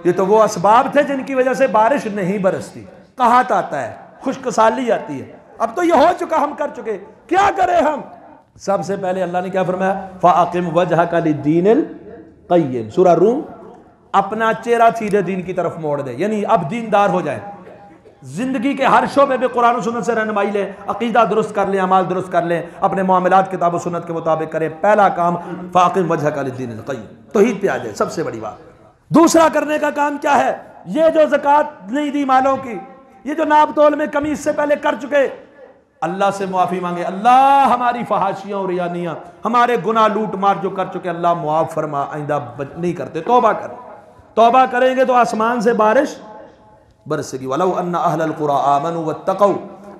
ये तो वो असबाब थे जिनकी वजह से बारिश नहीं बरसती। कहात आता है, खुश्कसाली आती है। अब तो ये हो चुका, हम कर चुके, क्या करें हम? सबसे पहले अल्लाह ने क्या फरमाया? फ़ाक़िम वजहका लिद्दीनिल क़य्यिम, सूरा रूम। अपना चेहरा सीधे दीन की तरफ मोड़ दे, यानी अब दीनदार हो जाए। जिंदगी के हर शोबे में कुरान और सुन्नत से रहनुमाई लें, अकीदा दुरुस्त कर लें, अमाल दुरुस्त कर लें, अपने मामलात किताब और सुन्नत के मुताबिक करें। पहला काम फ़ाक़िम वजहका लिद्दीनिल क़य्यिम, तौहीद पे आ जाए, सबसे बड़ी बात। दूसरा करने का काम क्या है? ये जो ज़कात नहीं दी मालों की, ये जो नाप तोल में कमी इससे पहले कर चुके, अल्लाह से मुआफ़ी मांगे। अल्लाह हमारी फहाशियाँ और रियानियाँ, हमारे गुनाह लूट मार जो कर चुके, अल्लाह मुआफ़ फरमा, आइंदा नहीं करते। तौबा करें, तौबा करेंगे तो आसमान से बारिश बरसेगी। वलौ अन्ना अहलल कुरा आमनू वत्तक़ौ,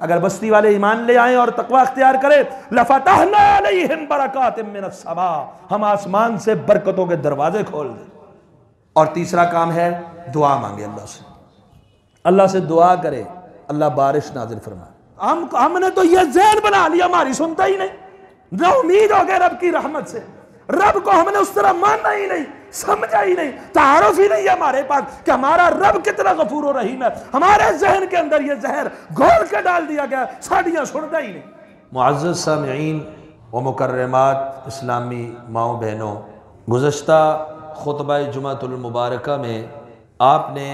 अगर बस्ती वाले ईमान ले आए और तकवा अख्तियार करें, लफ़तहना अलैहिम बरकातिम मिनस समा, हम आसमान से बरकतों के दरवाजे खोल दें। और तीसरा काम है दुआ मांगे अल्लाह से, अल्लाह से दुआ करे, अल्लाह बारिश नाज़िल फरमाए। हमने तो यह ज़हन बना लिया, हमारी सुनता ही नहीं, ना उम्मीद हो गया रब की रहमत से। रब को हमने उस तरह माना ही नहीं, समझा ही नहीं, तारुफ ही नहीं है हमारे पास कि हमारा रब कितना गफूर और रहीम है। हमारे जहन के अंदर यह जहर घोल के डाल दिया गया, साड़ियाँ सुनता ही नहीं। मुअज़्ज़ज़ सामिईन व मुकर्रमात इस्लामी माओ बहनों, गुज़श्ता खुतबा जुमातुल मुबारका में आपने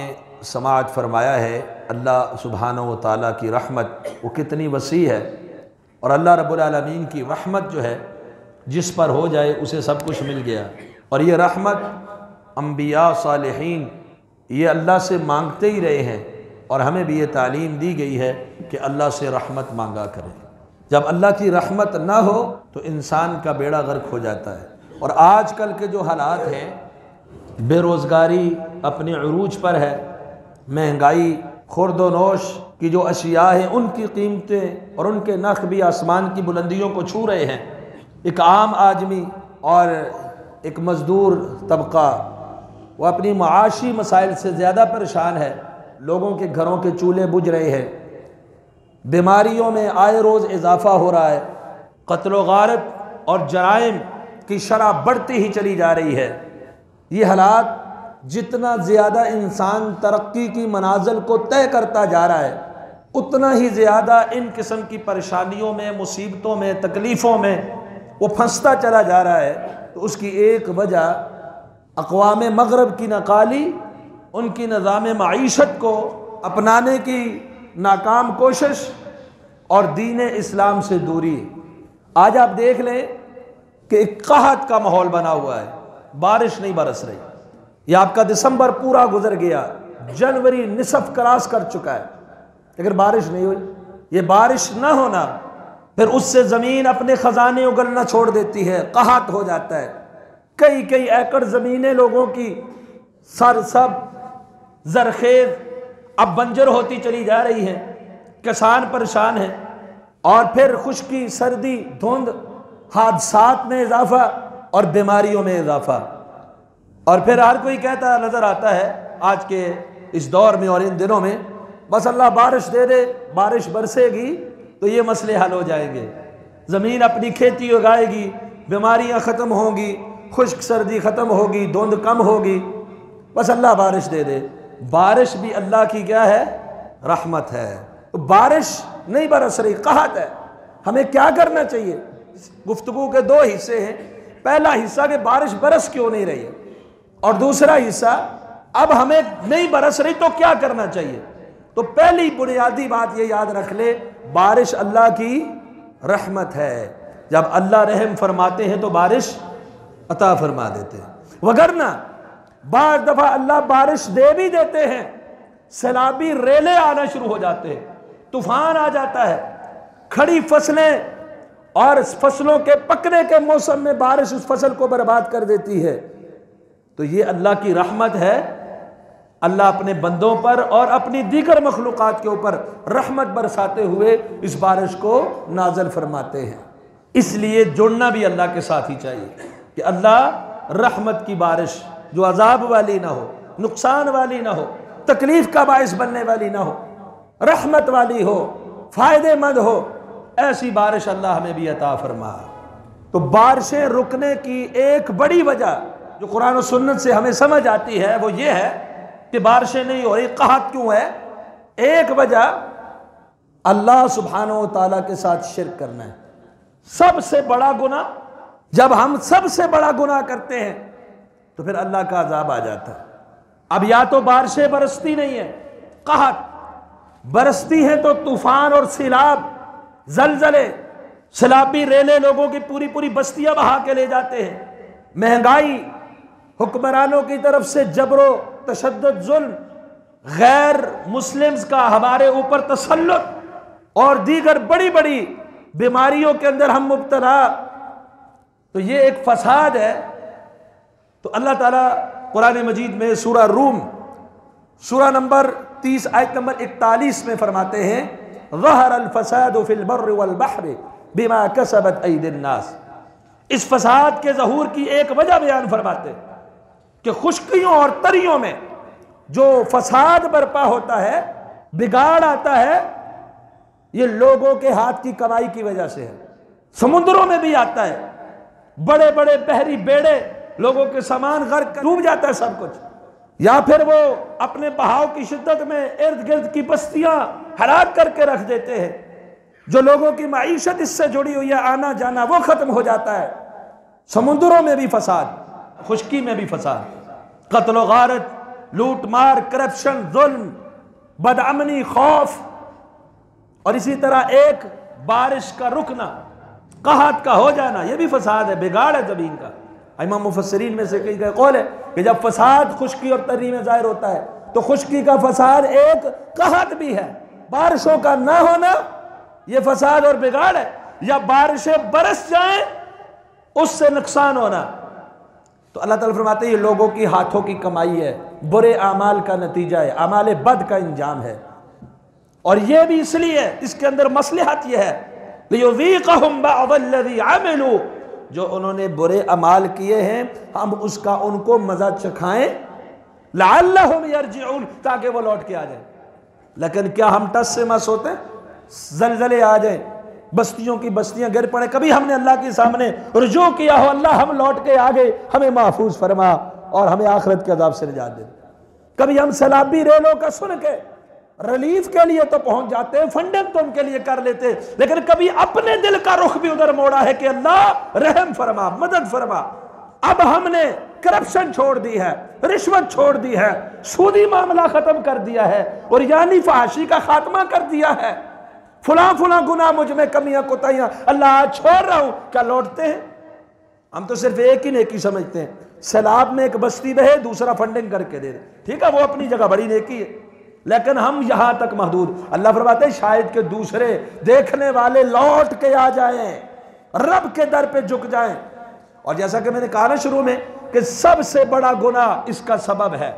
समाअत फरमाया है अल्लाह सुब्हानहू व तआला की रहमत वो कितनी वसी है, और अल्लाह रब्बुल आलमीन की रहमत जो है जिस पर हो जाए उसे सब कुछ मिल गया। और ये रहमत अम्बिया सालिहीन ये अल्लाह से मांगते ही रहे हैं, और हमें भी ये तालीम दी गई है कि अल्लाह से रहमत मांगा करें। जब अल्लाह की रहमत ना हो तो इंसान का बेड़ा गर्क हो जाता है। और आजकल के जो हालात हैं, बेरोज़गारी अपने उरूज पर है, महंगाई, खुर्दोनोश की जो अशिया हैं उनकी कीमतें और उनके नख भी आसमान की बुलंदियों को छू रहे हैं। एक आम आदमी और एक मज़दूर तबका वो अपनी माशी मसाइल से ज़्यादा परेशान है। लोगों के घरों के चूल्हे बुझ रहे हैं, बीमारियों में आए रोज़ इजाफ़ा हो रहा है, क़त्ल व गारत और जराइम की शरह बढ़ती ही चली जा रही है। ये हालात जितना ज़्यादा इंसान तरक्की की मनाजिल को तय करता जा रहा है, उतना ही ज़्यादा इन किस्म की परेशानियों में, मुसीबतों में, तकलीफ़ों में वो फंसता चला जा रहा है। तो उसकी एक वजह अक़वाम मग़रब की नकाली, उनकी निज़ाम मईशत को अपनाने की नाकाम कोशिश और दीन इस्लाम से दूरी। आज आप देख लें कि एक कहत का माहौल बना हुआ है, बारिश नहीं बरस रही। यह आपका दिसंबर पूरा गुजर गया, जनवरी निसफ क्रॉस कर चुका है, लेकिन बारिश नहीं हुई। ये बारिश ना होना, फिर उससे ज़मीन अपने ख़जाने उगलना छोड़ देती है, कहत हो जाता है। कई कई एकड़ ज़मीनें लोगों की सरसब ज़रखेज़ अब बंजर होती चली जा रही हैं, किसान परेशान हैं। और फिर खुश्की, सर्दी, धुंध, हादसात में इजाफा और बीमारियों में इजाफा। और फिर हर कोई कहता नज़र आता है आज के इस दौर में और इन दिनों में, बस अल्लाह बारिश दे दे, बारिश बरसेगी तो ये मसले हल हो जाएंगे, ज़मीन अपनी खेती उगाएगी, बीमारियां ख़त्म होंगी, खुश्क सर्दी ख़त्म होगी, धुंध कम होगी, बस अल्लाह बारिश दे दे। बारिश भी अल्लाह की क्या है? रहमत है। तो बारिश नहीं बरस रही, कहत है। हमें क्या करना चाहिए? गुफ्तगू के दो हिस्से हैं। पहला हिस्सा कि बारिश बरस क्यों नहीं रही है, और दूसरा हिस्सा अब हमें नहीं बरस रही तो क्या करना चाहिए। तो पहली बुनियादी बात ये याद रख ले, बारिश अल्लाह की रहमत है। जब अल्लाह रहम फरमाते हैं तो बारिश अता फरमा देते हैं, वगरना बार दफा अल्लाह बारिश दे भी देते हैं, सैलाबी रेले आना शुरू हो जाते हैं, तूफान आ जाता है, खड़ी फसलें और फसलों के पकने के मौसम में बारिश उस फसल को बर्बाद कर देती है। तो ये अल्लाह की रहमत है। अल्लाह अपने बंदों पर और अपनी दीगर मखलूक़ात के ऊपर रहमत बरसाते हुए इस बारिश को नाज़िल फरमाते हैं। इसलिए जुड़ना भी अल्लाह के साथ ही चाहिए कि अल्लाह रहमत की बारिश जो अजाब वाली ना हो, नुकसान वाली ना हो, तकलीफ का बाइस बनने वाली ना हो, रहमत वाली हो, फ़ायदेमंद हो, ऐसी बारिश अल्लाह हमें भी अता फरमा। तो बारिशें रुकने की एक बड़ी वजह जो कुरान और सुन्नत से हमें समझ आती है वो ये है कि बारिशें नहीं हो रही, कहत क्यों है? एक वजह अल्लाह सुब्हानहू व तआला के साथ शिर्क करना है। सबसे बड़ा गुनाह, जब हम सबसे बड़ा गुनाह करते हैं तो फिर अल्लाह का अजाब आ जाता है। अब या तो बारिशें बरसती नहीं है, कहत बरसती है तो तूफान और सैलाब, जलजले, सैलाबी रेले लोगों की पूरी पूरी बस्तियां बहा के ले जाते हैं। महंगाई, हुक्मरानों की तरफ से जबरो तशद्दुद, जुल्म, गैर मुस्लिम्स का हमारे ऊपर तसल्लुत और दीगर बड़ी बड़ी बीमारियों के अंदर हम मुब्तला, तो ये एक फसाद है। तो अल्लाह ताला कुरान मजीद में सूरा रूम सूरा नंबर 30 आयत नंबर 41 में फरमाते हैं, ज़हरल फसादु फिल बर्रि वल बहरि बिमा कसबत ऐदिन नास। इस फसाद के ज़हूर की एक वजह बयान फरमाते हैं कि खुश्कियों और तरियों में जो फसाद बर्पा होता है, बिगाड़ आता है, ये लोगों के हाथ की कमाई की वजह से है। समुद्रों में भी आता है, बड़े बड़े बहरी बेड़े, लोगों के सामान गर्क डूब जाता है सब कुछ, या फिर वो अपने बहाव की शिद्दत में इर्द गिर्द की बस्तियां हलाक करके रख देते हैं। जो लोगों की माईशत इससे जुड़ी हुई है, आना जाना, वो खत्म हो जाता है। समुद्रों में भी फसाद, खुश्की में भी फसाद, कत्ल गारत, लूट मार, करप्शन, जुल्म, बदअमनी, खौफ, और इसी तरह एक बारिश का रुकना, कहत का हो जाना, यह भी फसाद है, बिगाड़ है जमीन का। इमाम मुफस्सिरीन में से कई का कौल है कि जब फसाद खुश्की और तर्री में जाहिर होता है तो खुश्की का फसाद एक कहत भी है। बारिशों का ना होना यह फसाद और बिगाड़ है, या बारिशें बरस जाएं उससे नुकसान होना। तो अल्लाह ताला फरमाते हैं ये लोगों की हाथों की कमाई है, बुरे आमाल का नतीजा है, अमाल बद का इंजाम है। और यह भी इसलिए, इसके अंदर मसलहत यह है, लियुज़ीक़हुम बअदल्लज़ी अमिलू, जो उन्होंने बुरे अमाल किए हैं हम उसका उनको मजा चखाएं, लअल्लहुम यरजिऊन, ताकि वो लौट के आ जाए। लेकिन क्या हम टस से मस होते हैं? जलजले आ जाए, बस्तियों की बस्तियां गिर पड़े, कभी हमने अल्लाह के सामने रुजू किया हो, अल्लाह हम लौट के आ गए, हमें महफूज फरमा और हमें आखिरत के अजाब से निजात दे। कभी हम सैलाबी रेलों का सुन के रिलीफ के लिए तो पहुंच जाते हैं, फंडिंग तो उनके लिए कर लेते, लेकिन कभी अपने दिल का रुख भी उधर मोड़ा है कि अल्लाह रहम फरमा, मदद फरमा। अब हमने करप्शन छोड़ दी है, रिश्वत छोड़ दी है, सूदी मामला खत्म कर दिया है, और यानी फहाशी का खात्मा कर दिया है, फुला फुला गुनाह मुझ में कमियां कोताहियां अल्लाह छोड़ रहा हूं, क्या लौटते हैं? हम तो सिर्फ एक ही नेकी समझते हैं, सैलाब में एक बस्ती बहे, दूसरा फंडिंग करके दे दे, ठीक है, वो अपनी जगह बड़ी नेकी है, लेकिन हम यहां तक महदूद। अल्लाह फरमाते हैं शायद के दूसरे देखने वाले लौट के आ जाएं, रब के दर पे झुक जाएं। और जैसा कि मैंने कहा ना शुरू में कि सबसे बड़ा गुनाह इसका सबब है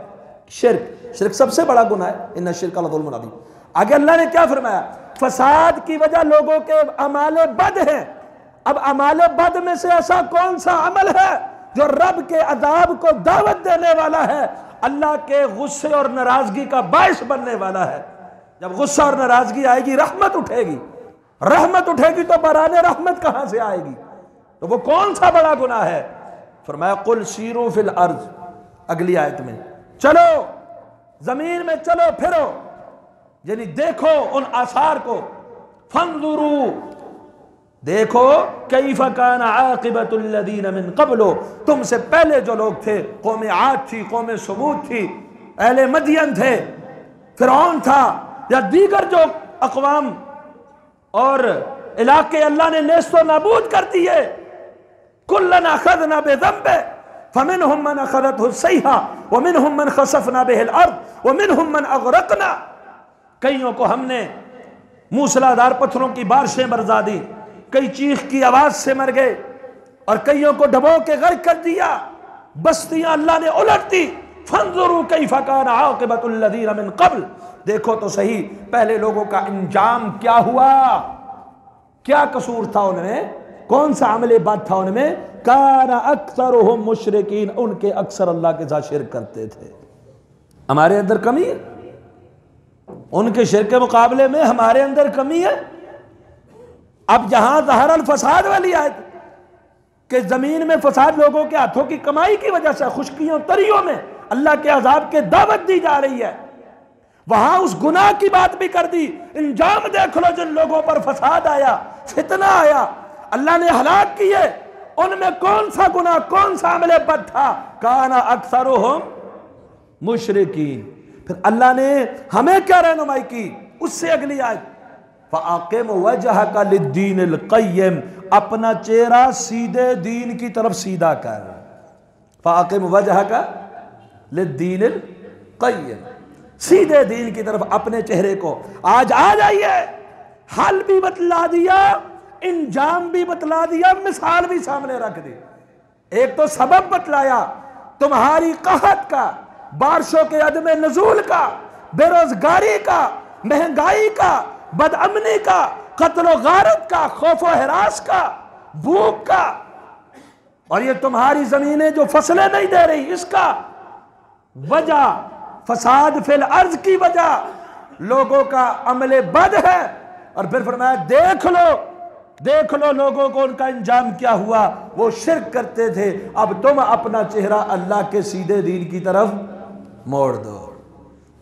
शिर्क। शिर्क सबसे बड़ा गुनाह है, इन्ना शिर्क लज़ुल्मुन अज़ीम। आगे अल्लाह ने क्या फरमाया? फसाद की वजह लोगों के अमाले बद हैं। अब अमाले बद में से ऐसा कौन सा अमल है जो रब के अजाब को दावत देने वाला है, अल्लाह के गुस्से और नाराजगी का बायस बनने वाला है? जब गुस्सा और नाराजगी आएगी, रहमत उठेगी, रहमत उठेगी तो बराने रहमत कहां से आएगी? तो वो कौन सा बड़ा गुनाह है? फरमाया कुल सीरू फिल अर्ज, अगली आयत में, चलो जमीन में चलो फिरो, यानी देखो उन आसार को, फंजुरू, देखो कैफ कान आक़िबतुल लदीन मिन क़ब्लो, तुमसे पहले जो लोग थे, कौम आद थी, कौम समूद थी, अहले मदियन थे, फिरौन था, या दीगर जो अक़वाम और इलाके अल्लाह ने नेस्तो नाबूद कर दिए। कुल्लन अख़ज़ना बिज़ंबे फमिनहुम मन अख़ज़तहु सैहा व मिनहुम मन ख़सफ़ना बिहिल अर्ज़ व मिनहुम मन अग़रक़ना, कईयों को हमने मूसलाधार पत्थरों की बारिशें बरसा दी, कई चीख की आवाज से मर गए, और कईयों को डबो के गर्क कर दिया, बस्तियां अल्लाह ने उलट दी। फंजुरू कैफ कान आक़िबतुल लज़ीन मिन क़ब्ल, देखो तो सही पहले लोगों का अंजाम क्या हुआ, क्या कसूर था उनमें, कौन सा अमले बद था उनमें। काना अक्सरुहुम मुशरिकीन, उनके अक्सर अल्लाह के साथ शिर्क करते थे। हमारे अंदर कमी है, उनके शिर्क के मुकाबले में हमारे अंदर कमी है। अब जहां ज़हरल फसाद वाली आयत, कि जमीन में फसाद लोगों के हाथों की कमाई की वजह से खुशकियों तरियों में अल्लाह के अजाब के दावत दी जा रही है, वहां उस गुनाह की बात भी कर दी। इंजाम देख लो, जिन लोगों पर फसाद आया, फितना आया, अल्लाह ने हलाक किए, उनमें कौन सा गुनाह, कौन सा अमले बद था? काना अक्सरुहुम मुशरिकीन। फिर अल्लाह ने हमें क्या रहनुमाई की? उससे अगली आयत, फ़अक़िम वजहका लिद्दीनिल क़य्यिम, अपना चेहरा सीधे दीन की तरफ सीधा कर। फ़अक़िम वजहका लिद्दीनिल क़य्यिम, सीधे दीन की तरफ अपने चेहरे को। आज आ जाइए, हल भी बतला दिया, इंजाम भी बतला दिया, मिसाल भी सामने रख दी। एक तो सबब बतलाया तुम्हारी कहत का, बारिशों के अदम नजूल का, बेरोजगारी का, महंगाई का, बदअमनी का, कत्ल गारत का, खौफो हिरास का, भूख का, और ये तुम्हारी जमीनें जो फसलें नहीं दे रही, इसका वजह फसाद फिल अर्ज की वजह लोगों का अमले बद है। और फिर फरमाया देख लो लोगों को उनका इंजाम क्या हुआ, वो शिर्क करते थे, अब तुम अपना चेहरा अल्लाह के सीधे दीन की तरफ मोड़ दो।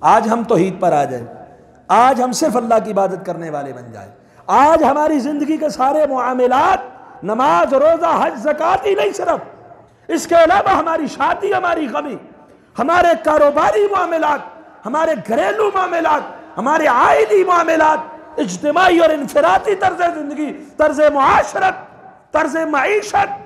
आज हम तौहीद पर आ जाए, आज हम सिर्फ अल्लाह की इबादत करने वाले बन जाए, आज हमारी जिंदगी के सारे मुआमलात, नमाज, रोजा, हज, ज़कात ही नहीं सिर्फ, इसके अलावा हमारी शादी, हमारी गमी, हमारे कारोबारी मामलात, हमारे घरेलू मामलात, हमारे आइली मामलात, इज्तिमाई और इनफराती तर्ज जिंदगी, तर्ज मुआशरत, तर्ज मईशत,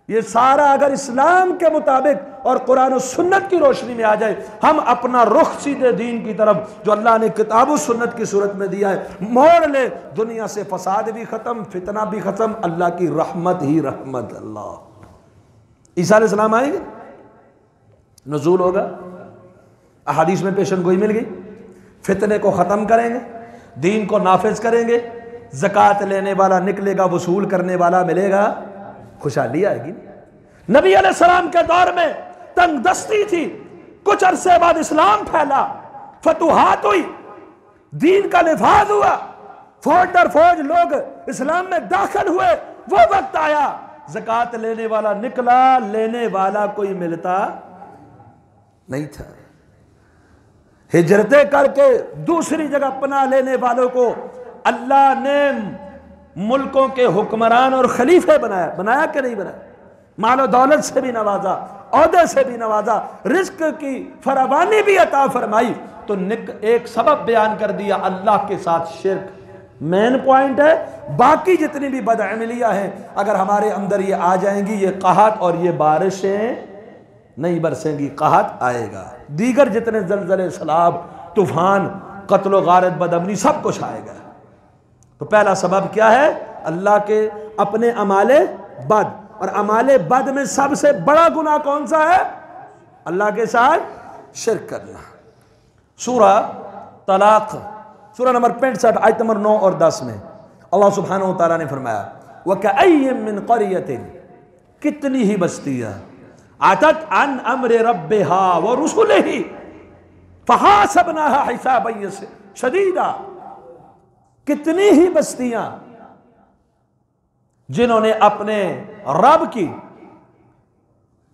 ये सारा अगर इस्लाम के मुताबिक और कुरान और सुन्नत की रोशनी में आ जाए, हम अपना रुख सीधे दीन की तरफ, जो अल्लाह ने किताब और सुन्नत की सूरत में दिया है, मोड़ ले, दुनिया से फसाद भी खत्म, फितना भी खत्म, अल्लाह की रहमत ही रहमत। अल्लाह ईसा अलैहिस्सलाम आएंगे, नज़ूल होगा, अहादीस में पेशन गोई मिल गई, फितने को ख़त्म करेंगे, दीन को नाफिज करेंगे, ज़कात लेने वाला निकलेगा, वसूल करने वाला मिलेगा, खुशहाली आएगी। नबी अलैहिस्सलाम के दौर में तंगदस्ती थी, कुछ अरसे बाद इस्लाम फैला, फतुहात हुई, दीन का निफाज हुआ, फौज दर फौज लोग इस्लाम में दाखिल हुए। वो वक्त आया, ज़कात लेने वाला निकला, लेने वाला कोई मिलता नहीं था। हिजरतें करके दूसरी जगह पनाह लेने वालों को अल्लाह ने मुल्कों के हुक्मरान और खलीफे बनाया कि नहीं बनाया? मालो दौलत से भी नवाजा, औहदे से भी नवाजा, रिज्क की फरावानी भी अता फरमाई। तो एक सबब बयान कर दिया, अल्लाह के साथ शिर्क मेन पॉइंट है। बाकी जितनी भी बदअमलियां हैं, अगर हमारे अंदर ये आ जाएंगी, ये कहत और ये बारिशें नहीं बरसेंगी, कहत आएगा। दीगर जितने जलजले, सैलाब, तूफान, कत्ल गारत, बदअमनी, सब कुछ आएगा। तो पहला सबब क्या है? अल्लाह के अपने अमाले बद, और अमाले बद में सबसे बड़ा गुनाह कौन सा है? अल्लाह के साथ शिर्क करना। सूरह तलाक, सूरह नंबर 65 आयत नंबर 9 और 10 में अल्लाह सुब्हानहू व तआला ने फरमाया, वकअय्यिम मिन क़रयतिन, कितनी ही बस्तियां, आतत अन अम्र रब्बिहा व रुसुलिही फहासबनाहा हिसाबन शदीदा, कितनी ही बस्तियां जिन्होंने अपने रब की,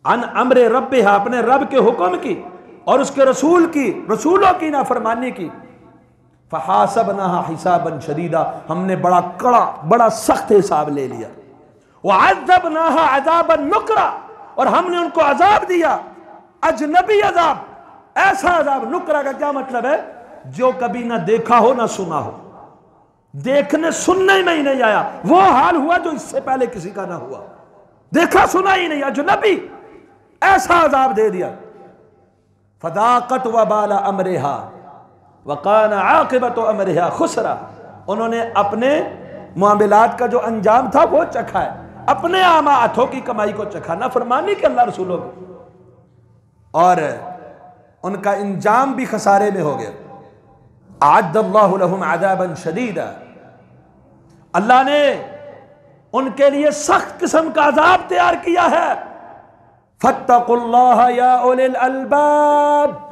अन अम्र रब्बिहा, अपने रब के हुक्म की और उसके रसूल की, रसूलों की नाफरमानी की, फहासबनाहा हिसाबन शदीदा, हमने बड़ा कड़ा, बड़ा सख्त हिसाब ले लिया। वअज़्ज़बनाहा अज़ाबन नुकरा, और हमने उनको अजाब दिया, अजनबी अजाब, ऐसा अजाब। नुकरा का क्या मतलब है? जो कभी ना देखा हो ना सुना हो, देखने सुनने में ही नहीं आया, वो हाल हुआ जो इससे पहले किसी का ना हुआ, देखा सुना ही नहीं, अजनबी, ऐसा अजाब दे दिया। फदाकत वबाला अमरिहा वकाना आकिबत अमरिहा खुसरा, उन्होंने अपने मामलात का जो अंजाम था वो चखा है, अपने आमा हाथों की कमाई को चखा, ना फरमानी के अल्लाह रसूलों की, और उनका इंजाम भी खसारे में हो गया। अअद्दल्लाहु लहुम अज़ाबन शदीदा, अल्लाह ने उनके लिए सख्त किस्म का अजाब तैयार किया है। फत्तकुल्लाह या उलिल अलबाब,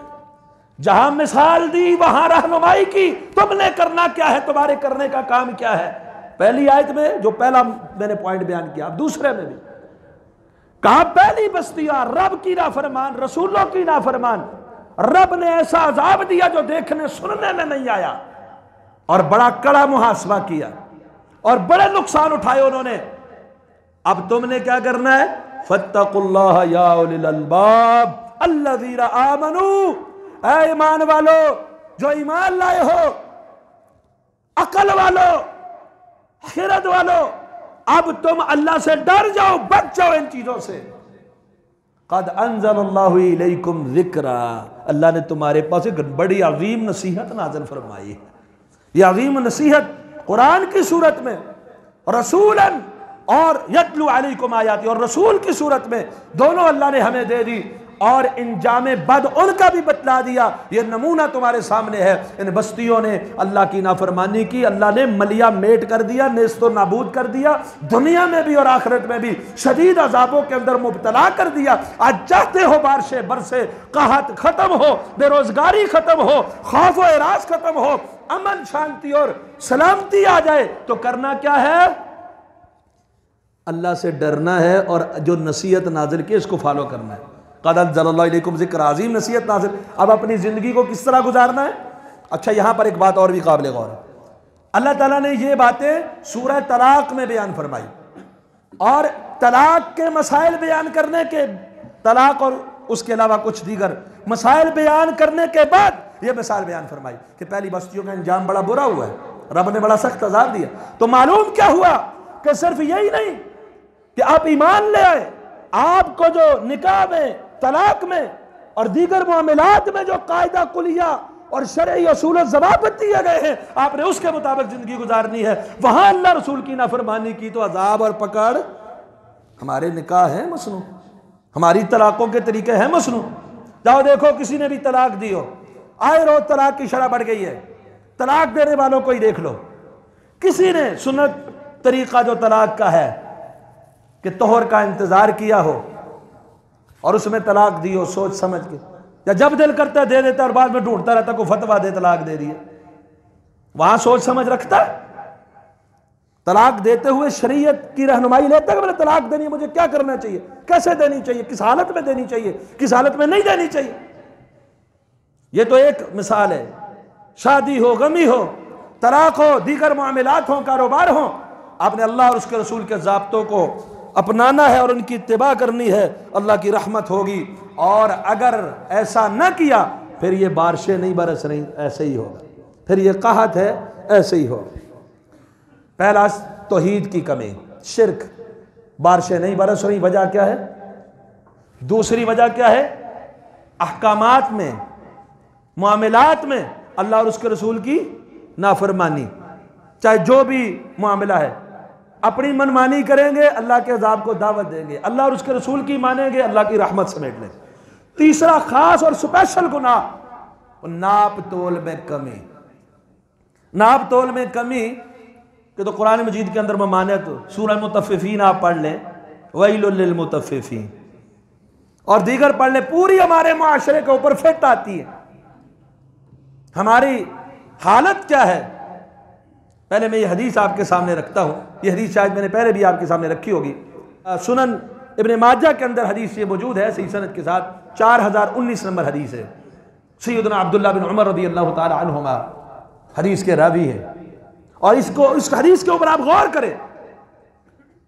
जहां मिसाल दी वहां रहनुमाई की, तुमने करना क्या है, तुम्हारे करने का काम क्या है। पहली आयत में जो पहला मैंने पॉइंट बयान किया, अब दूसरे में भी कहा पहली बस्तियां रब की नाफरमान, रसूलों की नाफरमान, रब ने ऐसा अजाब दिया जो देखने सुनने में नहीं आया, और बड़ा कड़ा मुहासबा किया और बड़े नुकसान उठाए उन्होंने। अब तुमने क्या करना है? फत्तकुल्लाह या उलिल अलबाब अल्लज़ीना आमनू, ऐ ईमान वालो जो ईमान लाए हो, अकल वालो, खिरद वालो, अब तुम अल्लाह से डर जाओ, बच जाओ इन चीजों से। क़द अंज़लल्लाहु इलैकुम ज़िक्रा, अल्लाह ने तुम्हारे पास एक बड़ी अजीम नसीहत नाज़िल फरमाई है। ये अजीम नसीहत कुरान की सूरत में, रसूलन और यतलू अलैकुम आयाती, और रसूल की सूरत में, दोनों अल्लाह ने हमें दे दी, और इंजामे बद उनका भी बतला दिया। ये नमूना तुम्हारे सामने है। इन बस्तियों ने अल्लाह की नाफरमानी की, अल्लाह ने मलिया मेट कर दिया, नेस्तो नाबूद कर दिया, दुनिया में भी और आखिरत में भी शदीद अजाबों के अंदर मुब्तला कर दिया। आज चाहते हो बारिशें बरसे, कहत खत्म हो, बेरोजगारी खत्म हो, खौफ व इराज खत्म हो, अमन शांति और सलामती आ जाए, तो करना क्या है? अल्लाह से डरना है और जो नसीहत नाजिल की इसको फॉलो करना है। क़द अंज़लल्लाहु इलैकुम ज़िक्र, अज़ीम नसीहत नाज़िल। अब अपनी ज़िंदगी को किस तरह गुजारना है? अच्छा, यहाँ पर एक बात और भी काबिल गौर है। अल्लाह ताला ने ये बातें सूरह तलाक में बयान फरमाई, और तलाक के मसाइल बयान करने के, तलाक और उसके अलावा कुछ दीगर मसाइल बयान करने के बाद ये मिसाल बयान फरमाई कि पहली बस्तियों का अंजाम बड़ा बुरा हुआ है, रब ने बड़ा सख्त अज़ाब दिया। तो मालूम क्या हुआ कि सिर्फ यही नहीं कि आप ईमान ले आए, आपको जो निकाह में, तलाक में और दीगर मामलात में जो कायदा कुलिया और शरई असूल ज़वाबित दिए गए हैं, आपने उसके मुताबिक जिंदगी गुजारनी है। वहां अल्लाह रसूल की नाफरमानी की तो अजाब और पकड़। हमारे निकाह है मसनू, हमारी तलाकों के तरीके हैं मसनू। जाओ देखो, किसी ने भी तलाक दी हो, आए रोज तलाक की शरह बढ़ गई है, तलाक देने वालों को ही देख लो। किसी ने सुन्नत तरीका जो तलाक का है कि तोहर का इंतजार किया हो और उसमें तलाक दी हो सोच समझ के, या जब दिल करता है दे देता और बाद में ढूंढता रहता कोई फतवा दे तलाक दे रही है, वहां सोच समझ रखता है? तलाक देते हुए शरीयत की रहनुमाई लेता है कि मैंने तलाक देनी है, मुझे क्या करना चाहिए, कैसे देनी चाहिए, किस हालत में देनी चाहिए, किस हालत में नहीं देनी चाहिए। यह तो एक मिसाल है। शादी हो, गमी हो, तलाक हो, दीगर मामलात हो, कारोबार हो, आपने अल्लाह और उसके रसूल के ज़ाब्तों को अपनाना है और उनकी इत्तिबा करनी है, अल्लाह की रहमत होगी। और अगर ऐसा न किया फिर ये बारिशें नहीं बरस रही, ऐसे ही होगा, फिर ये कहत है, ऐसे ही होगा। पहला तौहीद की कमी, शिर्क, बारिशें नहीं बरस रही, वजह क्या है? दूसरी वजह क्या है? अहकामात में, मामलात में अल्लाह और उसके रसूल की नाफरमानी। चाहे जो भी मामला है, अपनी मनमानी करेंगे, अल्लाह के अजाब को दावत देंगे, अल्लाह और उसके रसूल की मानेंगे, अल्लाह की रहमत समेट लेंगे। तीसरा खास और स्पेशल गुनाह, नाप तोल में कमी। नाप तोल में कमी कि तो कुरान मजीद के अंदर ममानियत, सूरह मुतफ़्फ़िफ़ीन आप पढ़ लें, वैलुल लिल मुतफ़्फ़िफ़ीन, और दीगर पढ़ लें, पूरी हमारे माशरे के ऊपर फिट आती है। हमारी हालत क्या है? पहले मैं ये हदीस आपके सामने रखता हूँ। ये हदीस शायद मैंने पहले भी आपके सामने रखी होगी। सुनन इब्न माजा के अंदर हदीस ये मौजूद है सही सनद के साथ, 4019 नंबर हदीस है। सैयदना अब्दुल्लाह बिन उमर रज़ियल्लाहु ताला अन्हुमा हदीस के रावी है। और इसको, इस हदीस के ऊपर आप गौर करें।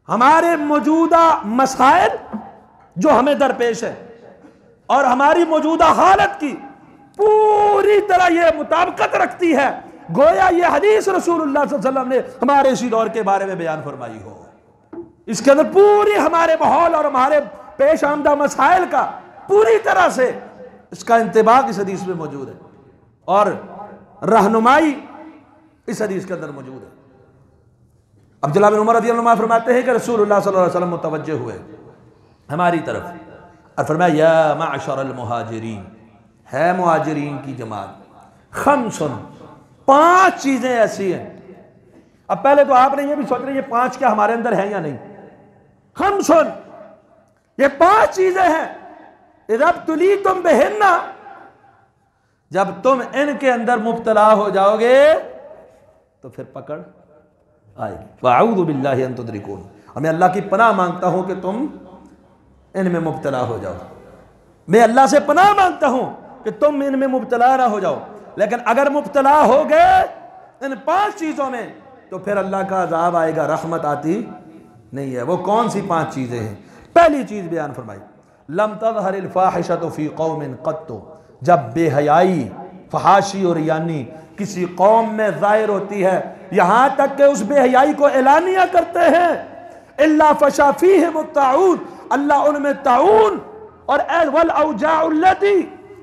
हमारे मौजूदा मसाइल जो हमें दरपेश है और हमारी मौजूदा हालत की पूरी तरह ये मुताबिकत रखती है, गोया ये हदीस रसूलुल्लाह सल्लल्लाहु अलैहि वसल्लम ने हमारे इसी दौर के बारे में बयान फरमाई हो। इसके अंदर पूरी हमारे माहौल और हमारे पेश आमदा मसाइल का पूरी तरह से इसका इंतबाक इस हदीस में मौजूद है और रहनुमाई इस हदीस के अंदर मौजूद है। अब्दुल्लाह बिन उमर रज़ियल्लाहु अन्हु फरमाते हैं कि रसूलुल्लाह सल्लल्लाहु अलैहि वसल्लम मुतवज्जे हुए हमारी तरफ और फरमाया, या माशरल मुहाजिरीन, है मुहाजिरीन की जमात, खम्सुन, 5 चीजें ऐसी हैं। अब पहले तो आपने ये भी सोच रहे ये 5 क्या हमारे अंदर है या नहीं। खम्सुन, ये 5 चीजें हैं, रब तुली तुम बेहिन्ना, जब तुम इनके अंदर मुब्तला हो जाओगे तो फिर पकड़ आएगी। वअऊज़ु बिल्लाहि अन तुदरिकून, और मैं अल्लाह की पनाह मांगता हूं कि तुम इनमें मुब्तला हो जाओ। मैं अल्लाह से पनाह मांगता हूं कि तुम इनमें मुब्तला ना हो जाओ, लेकिन अगर मुब्तला हो गए इन 5 चीजों में तो फिर अल्लाह का अजाब आएगा, रहमत आती नहीं है। वो कौन सी 5 चीजें हैं? पहली चीज बयान फरमाई, लम तज़हरिल फाहिशतु फी कौमिन क़त्तु, जब बेहयाई, फहाशी और यानी किसी कौम में जाहिर होती है, यहां तक कि उस बेहयाई को एलानिया करते हैं, इल्ला फशा फीहिम ताऊन, अल्लाह उनमें ताऊन और वल औजाउल्लती,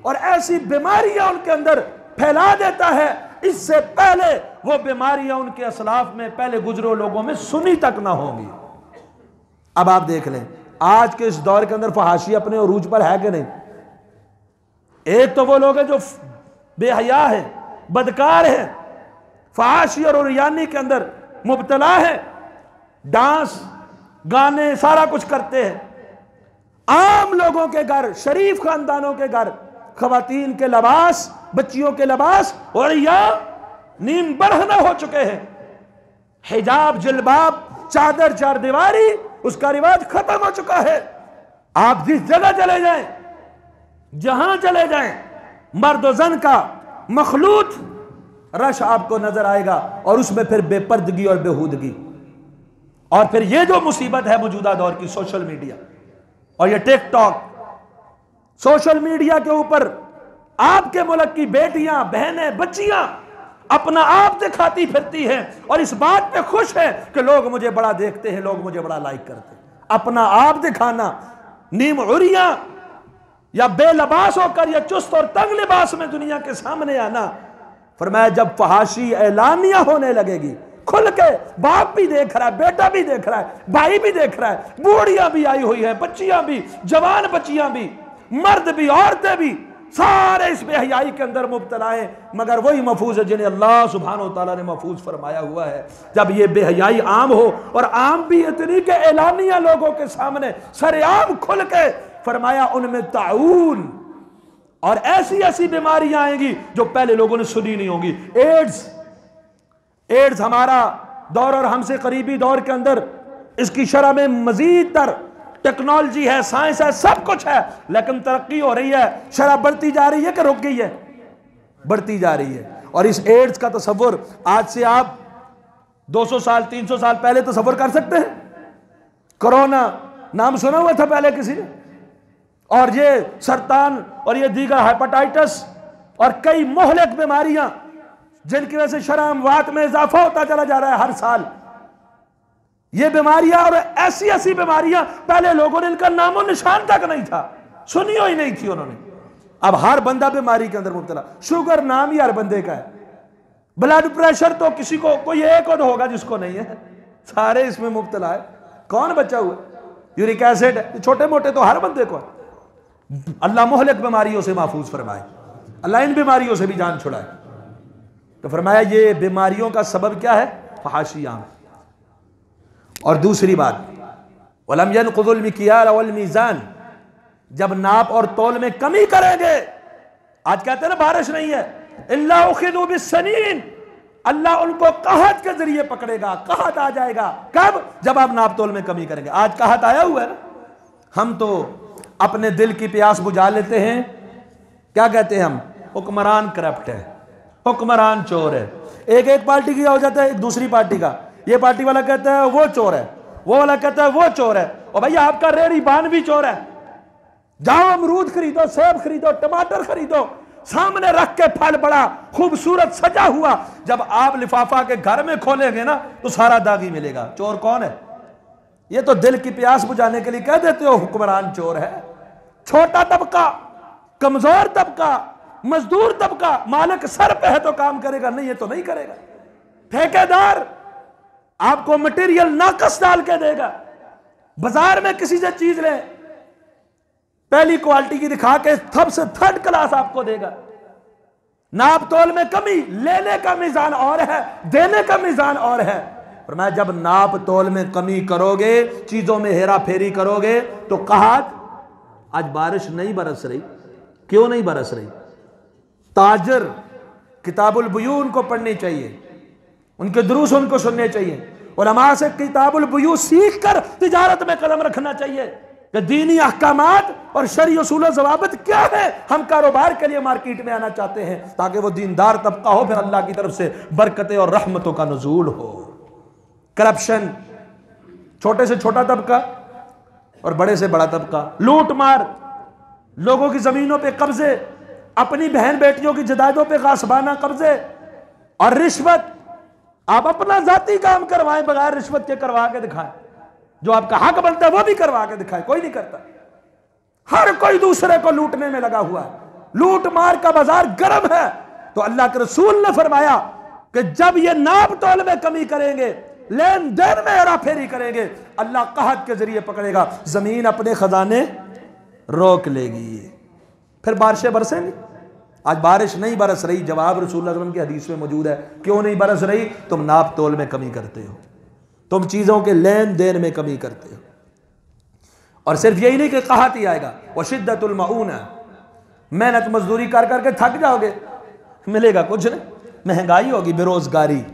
और ऐसी बीमारियां उनके अंदर फैला देता है, इससे पहले वो बीमारियां उनके असलाफ में पहले गुजरो लोगों में सुनी तक ना होंगी। अब आप देख लें आज के इस दौर के अंदर फहाशी अपने उरूज पर है कि नहीं? एक तो वो लोग हैं जो बेहया है, बदकार है, फहाशी और उरियानी के अंदर मुब्तला है, डांस गाने सारा कुछ करते हैं। आम लोगों के घर, शरीफ खानदानों के घर खवातीन के लिबास, बच्चियों के लिबास और या नीम बरहना हो चुके हैं। हिजाब, जिलबाब, चादर, चार दीवारी, उसका रिवाज खत्म हो चुका है। आप जिस जगह चले जाएं, जहां चले जाएं, मर्द और जन का मखलूत रश आपको नजर आएगा, और उसमें फिर बेपर्दगी और बेहूदगी। और फिर ये जो मुसीबत है मौजूदा दौर की, सोशल मीडिया और ये टिकटॉक, सोशल मीडिया के ऊपर आपके मुल्क की बेटियां, बहनें, बच्चियां अपना आप दिखाती फिरती हैं और इस बात पे खुश है कि लोग मुझे बड़ा देखते हैं, लोग मुझे बड़ा लाइक करते हैं। अपना आप दिखाना, नीम उरिया या बेलबास होकर या चुस्त और तंग लिबास में दुनिया के सामने आना। फरमाया जब फहाशी ऐलानिया होने लगेगी, खुल के बाप भी देख रहा है, बेटा भी देख रहा है, भाई भी देख रहा है, बूढ़ियां भी आई हुई है, बच्चियां भी, जवान बच्चियां भी, मर्द भी, औरतें भी, सारे इस बेहयाई के अंदर मुब्तला है। मगर वही महफूज है जिन्हें अल्लाह सुब्हानहू व तआला ने महफूज फरमाया हुआ है। जब ये बेहयाई आम हो, और आम भी इतनी के ऐलानिया लोगों के सामने सरेआम खुल के, फरमाया उनमें ताऊन और ऐसी ऐसी बीमारियां आएंगी जो पहले लोगों ने सुनी नहीं होंगी। एड्स हमारा दौर और हमसे करीबी दौर के अंदर इसकी शरह में मजीद तर टेक्नोलॉजी है, साइंस है, सब कुछ है, लेकिन तरक्की हो रही है, शरह बढ़ती जा रही है कि रुक गई है? बढ़ती जा रही है। और इस एड्स का तसव्वुर आज से आप 200 साल 300 साल पहले तसव्वुर कर सकते हैं? कोरोना नाम सुना हुआ था पहले किसी ने? और ये सरतान और ये दीगर हेपेटाइटिस और कई मोहलिक बीमारियां जिनकी वजह से शरह अमवात में इजाफा होता चला जा रहा है हर साल। ये बीमारियां और ऐसी ऐसी बीमारियां पहले लोगों ने इनका नामो निशान तक नहीं था, सुनी हुई नहीं थी उन्होंने। अब हर बंदा बीमारी के अंदर मुब्तला। शुगर नाम ही हर बंदे का है, ब्लड प्रेशर तो किसी को कोई एक और होगा जिसको नहीं है, सारे इसमें मुब्तला है। कौन बचा हुआ? यूरिक एसिड, छोटे मोटे तो हर बंदे को है। अल्लाह मोहलिक बीमारियों से महफूज फरमाए, अल्लाह इन बीमारियों से भी जान छुड़ाए। तो फरमाया ये बीमारियों का सबब क्या है? फहाशी आम। और दूसरी बात, वलम यनकुज़ुल मिक्याल वल मीज़ान, जब नाप और तौल में कमी करेंगे। आज कहते हैं ना बारिश नहीं है, इल्ला उखिज़ू बिस्सनीन, अल्लाह उनको कहत के जरिए पकड़ेगा। कहत आ जाएगा कब? जब आप नाप तौल में कमी करेंगे। आज कहत आया हुआ है ना, हम तो अपने दिल की प्यास बुझा लेते हैं। क्या कहते हैं हम? हुक्मरान करप्ट है, हुक्मरान चोर है। एक एक पार्टी की हो जाता है, एक दूसरी पार्टी का। ये पार्टी वाला कहता है वो चोर है, वो वाला कहता है वो चोर है। और भैया आपका रेहड़ी बान भी चोर है। जाओ अमरूद खरीदो, सेब खरीदो, टमाटर खरीदो, सामने रख के फल बड़ा खूबसूरत सजा हुआ, जब आप लिफाफा के घर में खोलेंगे ना तो सारा दागी मिलेगा। चोर कौन है? ये तो दिल की प्यास बुझाने के लिए कह देते हो हुक्मरान चोर है। छोटा तबका, कमजोर तबका, मजदूर तबका, मालिक सर पे है तो काम करेगा, नहीं है तो नहीं करेगा। ठेकेदार आपको मटेरियल नाकस डाल के देगा। बाजार में किसी से चीज ले, पहली क्वालिटी की दिखा के सबसे थर्ड क्लास आपको देगा। नाप तोल में कमी, लेने का मीजान और है, देने का मीजान और है। पर मैं जब नाप तोल में कमी करोगे, चीजों में हेरा फेरी करोगे, तो कहा आज बारिश नहीं बरस रही। क्यों नहीं बरस रही? ताजर किताबुल बुयून को पढ़नी चाहिए, उनके दुरूस उनको सुनने चाहिए, उलमा से किताबुल बुयू सीख कर तिजारत में कदम रखना चाहिए। कि दीनी अहकामात और शरई उसूल ज़वाबित क्या है। हम कारोबार के लिए मार्केट में आना चाहते हैं ताकि वो दीनदार तबका हो, फिर अल्लाह की तरफ से बरकतें और रहमतों का नुज़ूल हो। करप्शन, छोटे से छोटा तबका और बड़े से बड़ा तबका, लूट मार, लोगों की जमीनों पे कब्जे, अपनी बहन बेटियों की जदादों पे गासबाना कब्जे और रिश्वत। आप अपना जाती काम करवाएं बगैर रिश्वत के, करवा के दिखाएं। जो आपका हक बनता है वो भी करवा के दिखाएं, कोई नहीं करता। हर कोई दूसरे को लूटने में लगा हुआ है। लूट मार का बाजार गर्म है। तो अल्लाह के रसूल ने फरमाया कि जब ये नाप तोल में कमी करेंगे, लेन देन में हेरा फेरी करेंगे, अल्लाह कहत के जरिए पकड़ेगा, जमीन अपने खजाने रोक लेगी, फिर बारिशें बरसेंगी। आज बारिश नहीं बरस रही, जवाब रसूलुल्लाह सल्लल्लाहु अलैहि वसल्लम की हदीस में मौजूद है। क्यों नहीं बरस रही? तुम नाप तोल में कमी करते हो, तुम चीजों के लेन देन में कमी करते हो। और सिर्फ यही नहीं कि कहत ही आएगा, वह शिद्दतुल मऊना, मेहनत मजदूरी कर करके थक जाओगे, मिलेगा कुछ नहीं, महंगाई होगी, बेरोजगारी।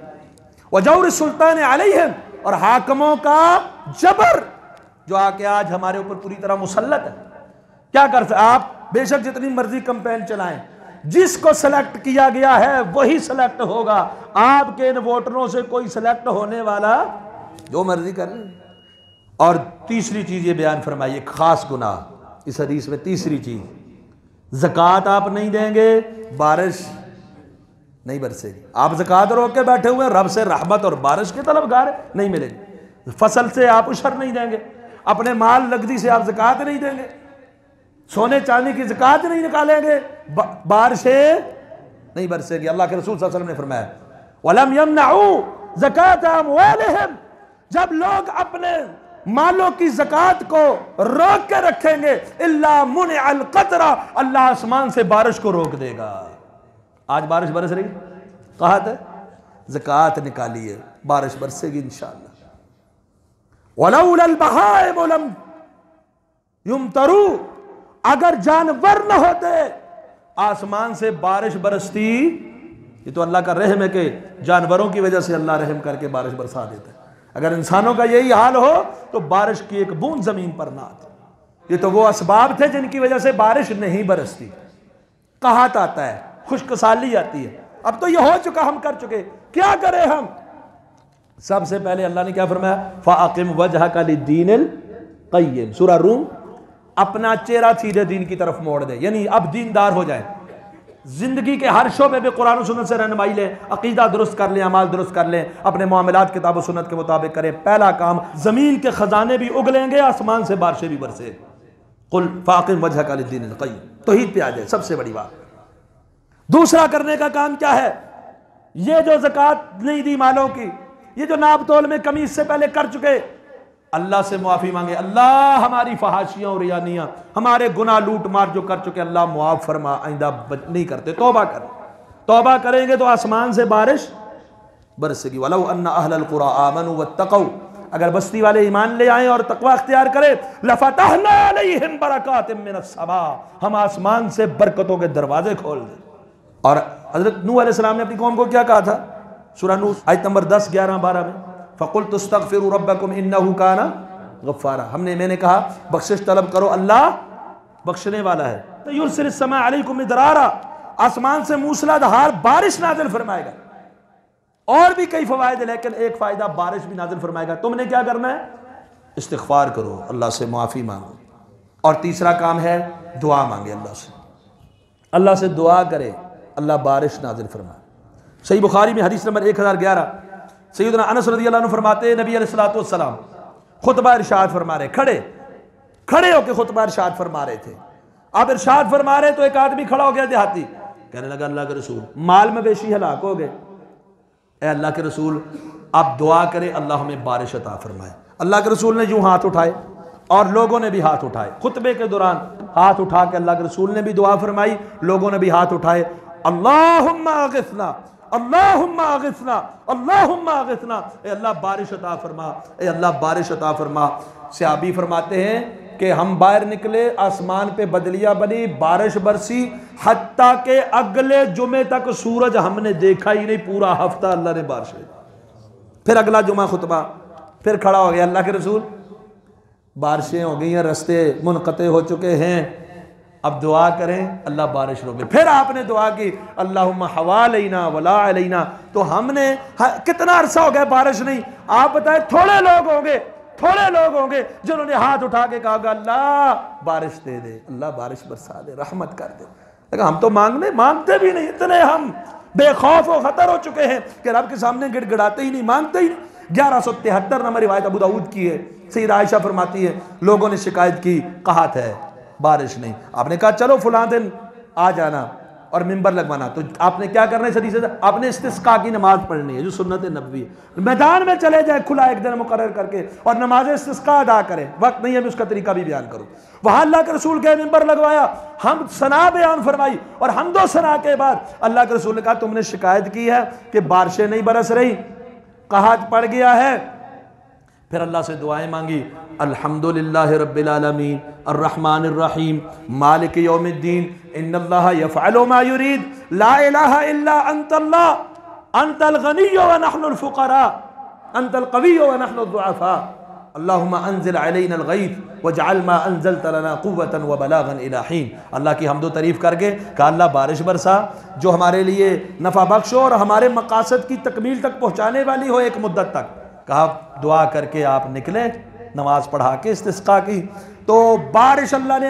वजौर सुल्तान अलैहिम, और हाकिमों का जबर जो आके आज हमारे ऊपर पूरी तरह मुसल्लत है। क्या कर सकते आप? बेशक जितनी मर्जी कैंपेन चलाएं, जिसको सेलेक्ट किया गया है वही सेलेक्ट होगा। आपके इन वोटरों से कोई सेलेक्ट होने वाला जो मर्जी कर ले। और तीसरी चीज ये बयान फरमाइए, खास गुनाह इस हदीस में, तीसरी चीज, ज़कात आप नहीं देंगे, बारिश नहीं बरसेगी। आप ज़कात रोक के बैठे हुए, रब से रहमत और बारिश के तलबगार, नहीं मिलेगी। फसल से आप उशर नहीं देंगे, अपने माल नकदी से आप ज़कात नहीं देंगे, सोने चांदी की ज़कात नहीं निकालेंगे, बारिशें नहीं बरसेगी। अल्लाह के रसूल सल्लल्लाहु अलैहि वसल्लम ने फरमाया, वलम यमनऊ ज़कात अमवालिहिम, जब लोग अपने मालों की ज़कात को रोक के रखेंगे, इल्ला मुनिअल क़त्रा, अल्लाह आसमान से बारिश को रोक देगा। आज बारिश बरस रही, कहत है ज़कात निकालिए, बारिश बरसेगी इंशाअल्लाह। वलौलल बहाइम लम युमतरू, अगर जानवर न होते आसमान से बारिश बरसती। ये तो अल्लाह का रहम है कि जानवरों की वजह से अल्लाह रहम करके बारिश बरसा देता है। अगर इंसानों का यही हाल हो तो बारिश की एक बूंद जमीन पर ना आती। ये तो वो असबाब थे जिनकी वजह से बारिश नहीं बरसती। कहत आता है, खुशकसाली आती है। अब तो ये हो चुका, हम कर चुके, क्या करें हम? सबसे पहले अल्लाह ने क्या फरमाया, फ़अक़िम वजहका लिद्दीनिल क़य्यिम, सूरा रूम। अपना चेहरा सीधे दीन की तरफ मोड़ दे, यानी अब दीनदार हो जाए। जिंदगी के हर शोबे पे कुरान और सुन्नत से रहनुमाई लें, अकीदा दुरुस्त कर लें, अमाल दुरुस्त कर लें, अपने मामलात किताब और सुन्नत के मुताबिक करें। पहला काम, जमीन के खजाने भी उगलेंगे, आसमान से बारिशें भी बरसे। कुल फ़अक़िम वजहका लिद्दीनिल क़य्यिम, तौहीद पे आ जाए, सबसे बड़ी बात। दूसरा करने का काम क्या है? ये जो ज़कात नहीं दी मालों की, ये जो नाप तोल में कमी इससे पहले कर चुके, अल्लाह से मुआफ़ी मांगे, अल्लाह हमारी फहाशियाँ और यानियाँ, हमारे गुनाह लूट मार जो कर चुके, अल्लाह मुआफ़ फरमा, आइंदा नहीं करते। तौबा कर, तौबा करेंगे तो आसमान से बारिश बरसेगी। वलौ अन्ना अहलल क़ुरा आमनू वत्तक़ौ, अगर बस्ती वाले ईमान ले आए और तक़वा अख्तियार करें, लफ़तहना अलैहिम बरकातिम मिनस समा, हम आसमान से बरकतों के दरवाजे खोल दें। और हज़रत नूह अलैहिस्सलाम ने अपनी कौम को क्या कहा था? सूरा नूह आयत नंबर 10, 11, 12 में, फ़क़ुल्तु अस्तग़फ़िरू रब्बकुम इन्नहु काना गफ़्फ़ारा, मैंने कहा बख्शिश तलब करो, अल्लाह बख्शने वाला है। युरसिलिस समा अलैकुम मिदरारा, आसमान से मूसलाधार बारिश नाज़िल फरमाएगा। और भी कई फ़वाइद, लेकिन एक फ़ायदा, बारिश भी नाज़िल फरमाएगा। तुमने क्या करना है? इस्तिग़फ़ार करो, अल्लाह से मुआफ़ी मांगो। और तीसरा काम है दुआ मांगे अल्लाह से दुआ करे, अल्लाह बारिश नाज़िल फरमाए। सही बुखारी में हदीस नंबर 1011, सैयदना अनस रज़ियल्लाहु अन्हु फरमाते, नबी अलैहिस्सलातु वस्सलाम खुतबा इरशाद फरमा रहे, खड़े होकर खुतबा इरशाद फरमा रहे थे। आप इरशाद फरमा रहे तो एक आदमी खड़ा हो गया, देहाती, कहने लगा, अल्लाह के रसूल, माल मवेशी हलाक हो गए, ए अल्लाह के रसूल आप दुआ करें, अल्लाह हमें बारिश अता फरमाए। अल्लाह के रसूल ने यूं हाथ उठाए और लोगों ने भी हाथ उठाए। खुतबे के दौरान हाथ उठा के अल्लाह के रसूल ने भी दुआ फरमाई, लोगों ने भी हाथ उठाए। अल्लाहुम्मा अगिस्ना, अल्लाहुम्मा अगिस्ना, अल्लाहुम्मा अगिस्ना, ए अल्लाह बारिश अता फरमा, ए अल्लाह बारिश अता फरमा। सहाबी फरमाते हैं कि हम बाहर निकले, आसमान पे बदलियां बनी, बारिश बरसी, हत्ता के अगले जुमे तक सूरज हमने देखा ही नहीं, पूरा हफ्ता अल्लाह ने बारिश। फिर अगला जुमा खुतबा, फिर खड़ा हो गया, अल्लाह के रसूल बारिशें हो गई हैं, रास्ते मुनक़ते हो चुके हैं, अब दुआ करें अल्लाह बारिश रोके। फिर आपने दुआ की अल्लाहुम्मा हवालैना वला अलैना, तो हमने कितना अरसा हो गया बारिश नहीं। आप बताएं थोड़े लोग होंगे जिन्होंने हाथ उठा के कहा अल्लाह बारिश दे दे, अल्लाह बारिश बरसा दे, रहमत कर दे। लेकिन हम तो मांगते भी नहीं, इतने हम बेखौफ और खतर हो चुके हैं कि रब के सामने गिड़गिड़ाते ही नहीं, मांगते ही नहीं। 1173 नंबर रिवायत अबू दाऊद की है, सैयदा आयशा फरमाती है लोगों ने शिकायत की, कहा है बारिश नहीं। आपने कहा चलो फलां दिन आ जाना और मिंबर लगवाना, तो आपने क्या करना है सदी से, आपने इस्तिस्का की नमाज पढ़नी है जो सुन्नत नबवी है। मैदान में चले जाए खुला एक दिन मुकर्रर करके और नमाज इस्तिस्का अदा करें, वक्त नहीं है मैं उसका तरीका भी बयान करूं। वहां अल्लाह के रसूल के मिंबर लगवाया, हम सना बयान फरमाई और हम दो सना के बाद अल्लाह के रसूल ने कहा तुमने शिकायत की है कि बारिशें नहीं बरस रही, कहा पड़ गया है। फिर अल्लाह से दुआएं मांगी, अल्हम्दुलिल्लाहि रब्बिल आलमीन अर्रहमानिर रहीम मालिक यौमिद्दीन इन्नल्लाह यफ़अलु मा युरीद ला इलाहा इल्ला अंतल्लाह अंतल गनिय्यु व नहनुल फुक़रा अंतल क़विय्यु व नहनुद दुआफ़ा अल्लाहुम्मा अंज़िल अलैनल गैथ वजअल मा अंज़लत लना क़ुव्वतन व बलागन इला हीन। अल्लाह की हम्दो तारीफ़ करके कहा अल्लाह बारिश बरसा जो हमारे लिए नफ़ा बख्श हो और हमारे मकासद की तकमील तक पहुँचाने वाली हो एक मुद्दत तक। कहा दुआ करके आप निकले, नमाज पढ़ा के इस्तिस्का की, तो बारिश अल्लाह ने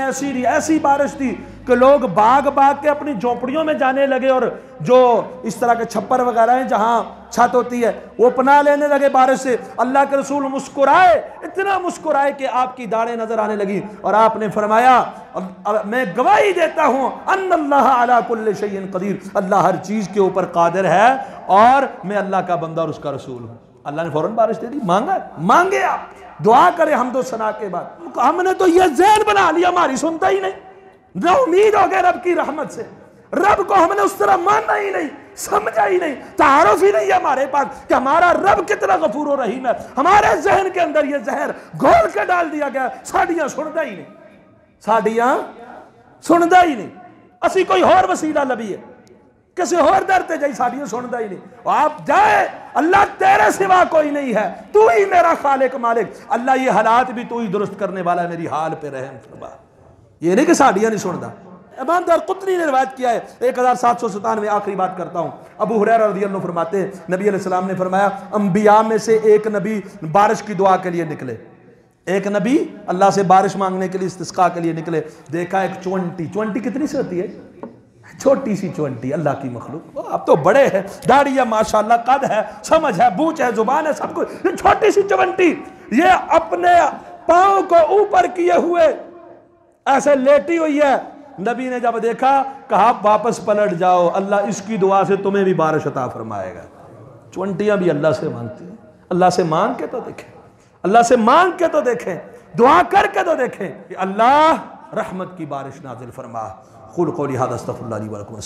ऐसी बारिश दी कि लोग भाग के अपनी झोपड़ियों में जाने लगे और जो इस तरह के छप्पर वगैरह हैं जहाँ छत होती है वो पनाह लेने लगे बारिश से। अल्लाह के रसूल मुस्कुराए, इतना मुस्कुराए कि आपकी दाढ़ें नजर आने लगी और आपने फरमाया मैं गवाही देता हूँ अन्नल्लाह अला कुल्लि शैइन कदीर, अल्लाह हर चीज़ के ऊपर कादिर है और मैं अल्लाह का बंदा और उसका रसूल हूँ। अल्लाह ने फौरन बारिश दे दी। मांगे आप, दुआ करें हम दो सना के बाद। हमने तो यह ज़हन बना लिया हमारी सुनता ही नहीं, ना उम्मीद हो गया रब की रहमत से, रब को हमने उस तरह माना ही नहीं, समझा ही नहीं, तारुफ ही नहीं है हमारे पास कि हमारा रब कितना गफूर और रहीम है। हमारे जहन के अंदर यह जहर घोल के डाल दिया गया, साड़ियां सुनता ही नहीं, साड़ियां सुनता ही नहीं। असी कोई और वसीला लभी है, किसी और दर ते जाई, साड़ियां सुनता ही नहीं। आप जाए, अल्लाह तेरे सिवा कोई नहीं है, तू ही मेरा खालिक मालिक। अल्लाह ये हालात भी तू ही दुरुस्त करने वाला है, मेरी हाल पे रहम फरमा। ये नहीं कि साड़ियां नहीं सुनता। इमाम दारक़ुतनी ने रिवायत किया है 1797 आखिरी बात करता हूं। अबू हुरैरा रज़ियल्लाहु अन्हु फरमाते हैं नबी अलैहिस्सलाम ने फरमाया अंबिया में से एक नबी बारिश की दुआ के लिए निकले, एक नबी अल्लाह से बारिश मांगने के लिए इस्तिस्का के लिए निकले। देखा एक चुंटी कितनी सी होती है, छोटी सी चुंटी, अल्लाह की मखलूक। अब तो बड़े हैं, दाढ़ी है माशाल्लाह, कद है, समझ है, बूझ है, जुबान है, सब कुछ। छोटी सी चुंटी ये अपने पांव को ऊपर किए हुए ऐसे लेटी हुई है। नबी ने जब देखा कहा वापस पलट जाओ, अल्लाह इसकी दुआ से तुम्हें भी बारिश अता फरमाएगा। चुंटियां भी अल्लाह से मांगती हैं, अल्लाह से मांग के तो देखें, अल्लाह से मांग के तो देखें, दुआ करके तो देखें कि अल्लाह रहमत की बारिश नाजिल फरमा। क़ुल क़ौली हाज़ा अस्तग़फ़िरुल्लाह ली व लकुम।